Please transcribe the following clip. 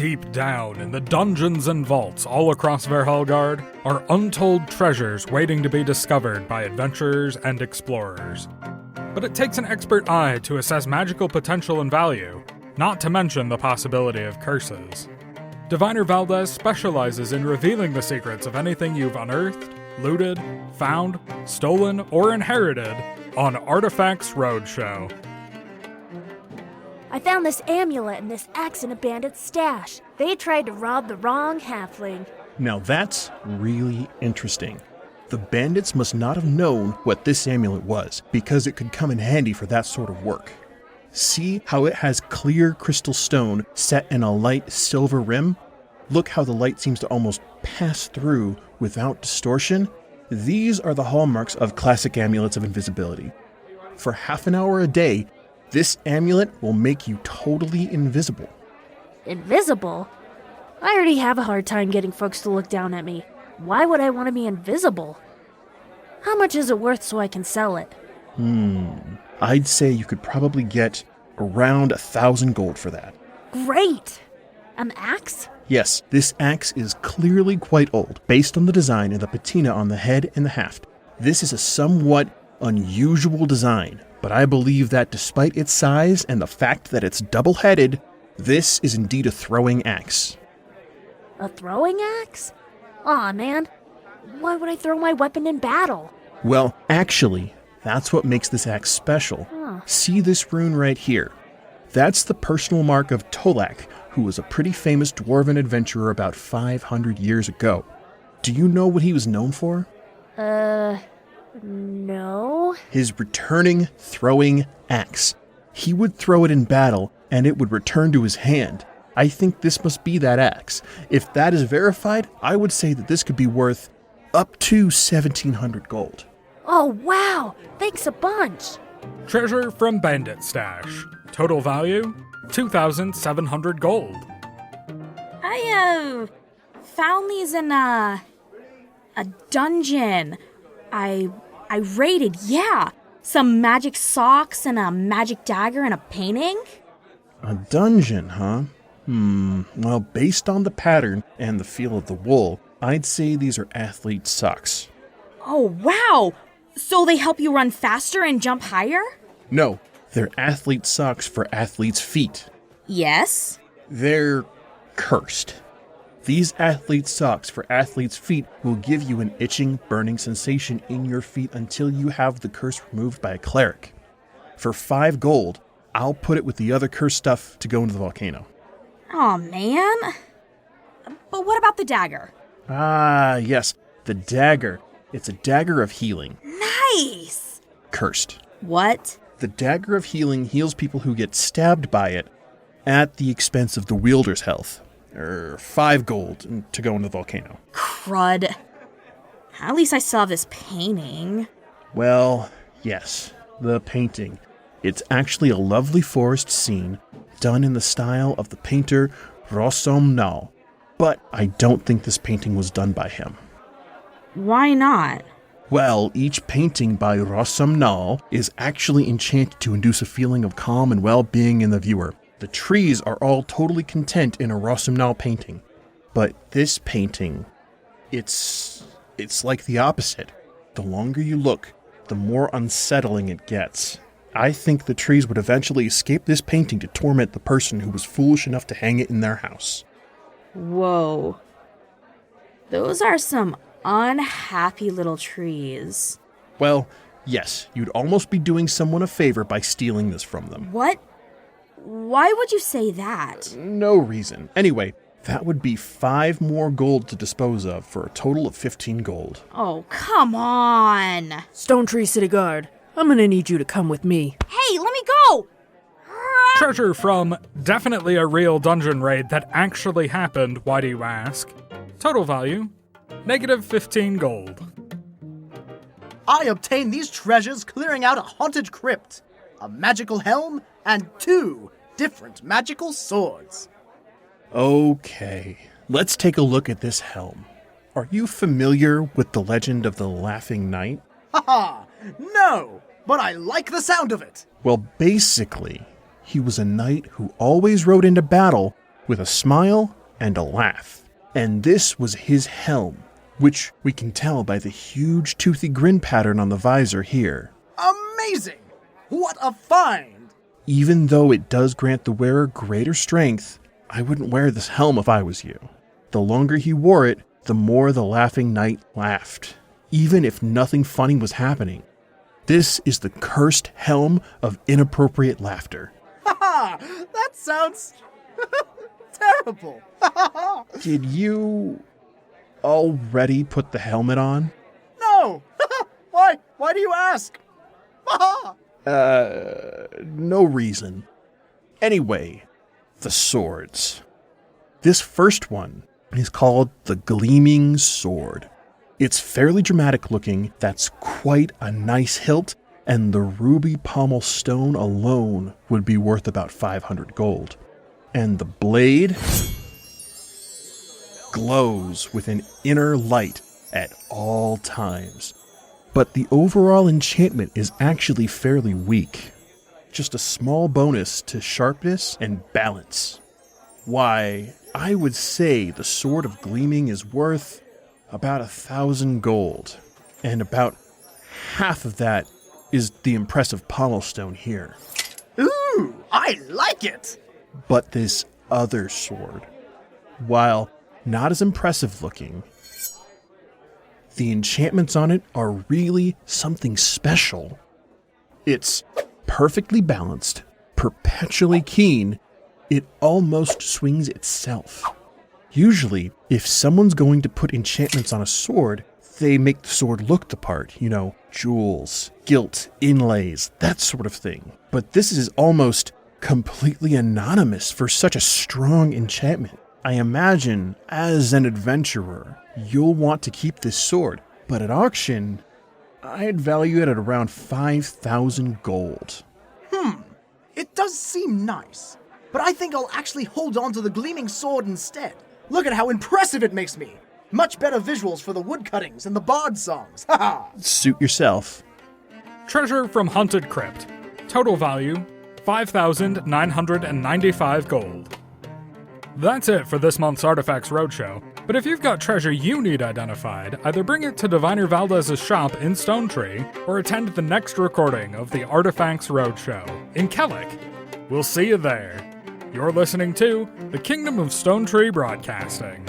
Deep down in the dungeons and vaults all across heirlooms are untold treasures waiting to be discovered by adventurers and explorers. But it takes an expert eye to assess magical potential and value, not to mention the possibility of curses. Diviner Valdez specializes in revealing the secrets of anything you've unearthed, looted, found, stolen, or inherited on Artifacts Roadshow. I found this amulet and this axe in a bandit's stash. They tried to rob the wrong halfling. Now that's really interesting. The bandits must not have known what this amulet was, because it could come in handy for that sort of work. See how it has clear crystal stone set in a light silver rim? Look how the light seems to almost pass through without distortion. These are the hallmarks of classic amulets of invisibility. For half an hour a day, this amulet will make you totally invisible. Invisible? I already have a hard time getting folks to look down at me. Why would I want to be invisible? How much is it worth so I can sell it? I'd say you could probably get around 1,000 gold for that. Great! An axe? Yes, this axe is clearly quite old, based on the design of the patina on the head and the haft. This is a somewhat unusual design, but I believe that despite its size and the fact that it's double-headed, this is indeed a throwing axe. A throwing axe? Aw, man. Why would I throw my weapon in battle? Well, actually, that's what makes this axe special. See this rune right here? That's the personal mark of Tolak, who was a pretty famous dwarven adventurer about 500 years ago. Do you know what he was known for? No. His returning throwing axe. He would throw it in battle, and it would return to his hand. I think this must be that axe. If that is verified, I would say that this could be worth up to 1,700 gold. Oh, wow! Thanks a bunch! Treasure from Bandit Stash. Total value, 2,700 gold. I, found these in, a dungeon. I raided, yeah. Some magic socks and a magic dagger and a painting. A dungeon, huh? Well, based on the pattern and the feel of the wool, I'd say these are athlete socks. Oh, wow! So they help you run faster and jump higher? No, they're athlete socks for athletes' feet. Yes? They're cursed. These athlete socks for athletes' feet will give you an itching, burning sensation in your feet until you have the curse removed by a cleric. For 5 gold, I'll put it with the other cursed stuff to go into the volcano. Aw, man. But what about the dagger? Ah, yes, the dagger. It's a dagger of healing. Nice! Cursed. What? The dagger of healing heals people who get stabbed by it at the expense of the wielder's health. 5 gold to go into the volcano. Crud. At least I still have this painting. Well, yes, the painting. It's actually a lovely forest scene done in the style of the painter Rossomnau. But I don't think this painting was done by him. Why not? Well, each painting by Rossomnau is actually enchanted to induce a feeling of calm and well-being in the viewer. The trees are all totally content in a Rossomnau painting. But this painting, it's like the opposite. The longer you look, the more unsettling it gets. I think the trees would eventually escape this painting to torment the person who was foolish enough to hang it in their house. Whoa. Those are some unhappy little trees. Well, yes, you'd almost be doing someone a favor by stealing this from them. What? Why would you say that? No reason. Anyway, that would be 5 more gold to dispose of for a total of 15 gold. Oh, come on. Stone Tree City Guard, I'm gonna need you to come with me. Hey, let me go! Treasure from definitely a real dungeon raid that actually happened, why do you ask? Total value, negative 15 gold. I obtained these treasures clearing out a haunted crypt, a magical helm, and 2 different magical swords. Okay, let's take a look at this helm. Are you familiar with the legend of the Laughing Knight? Haha, no, but I like the sound of it. Well, basically, he was a knight who always rode into battle with a smile and a laugh. And this was his helm, which we can tell by the huge toothy grin pattern on the visor here. Amazing! What a find! Even though it does grant the wearer greater strength, I wouldn't wear this helm if I was you. The longer he wore it, the more the laughing knight laughed, even if nothing funny was happening. This is the cursed helm of inappropriate laughter. Haha! That sounds terrible! Did you already put the helmet on? No! Why do you ask? No reason. Anyway, the swords. This first one is called the Gleaming Sword. It's fairly dramatic looking, that's quite a nice hilt, and the ruby pommel stone alone would be worth about 500 gold. And the blade glows with an inner light at all times. But the overall enchantment is actually fairly weak. Just a small bonus to sharpness and balance. Why, I would say the Sword of Gleaming is worth about 1,000 gold. And about half of that is the impressive pommel stone here. Ooh, I like it! But this other sword, while not as impressive looking, the enchantments on it are really something special. It's perfectly balanced, perpetually keen, it almost swings itself. Usually, if someone's going to put enchantments on a sword, they make the sword look the part, jewels, gilt, inlays, that sort of thing. But this is almost completely anonymous for such a strong enchantment. I imagine, as an adventurer, you'll want to keep this sword, but at auction, I'd value it at around 5,000 gold. It does seem nice, but I think I'll actually hold on to the Gleaming Sword instead. Look at how impressive it makes me! Much better visuals for the woodcuttings and the bard songs, haha! Suit yourself. Treasure from Haunted Crypt. Total value, 5,995 gold. That's it for this month's Artifacts Roadshow, but if you've got treasure you need identified, either bring it to Diviner Valdez's shop in Stone Tree, or attend the next recording of the Artifacts Roadshow in Kellic. We'll see you there. You're listening to the Kingdom of Stone Tree Broadcasting.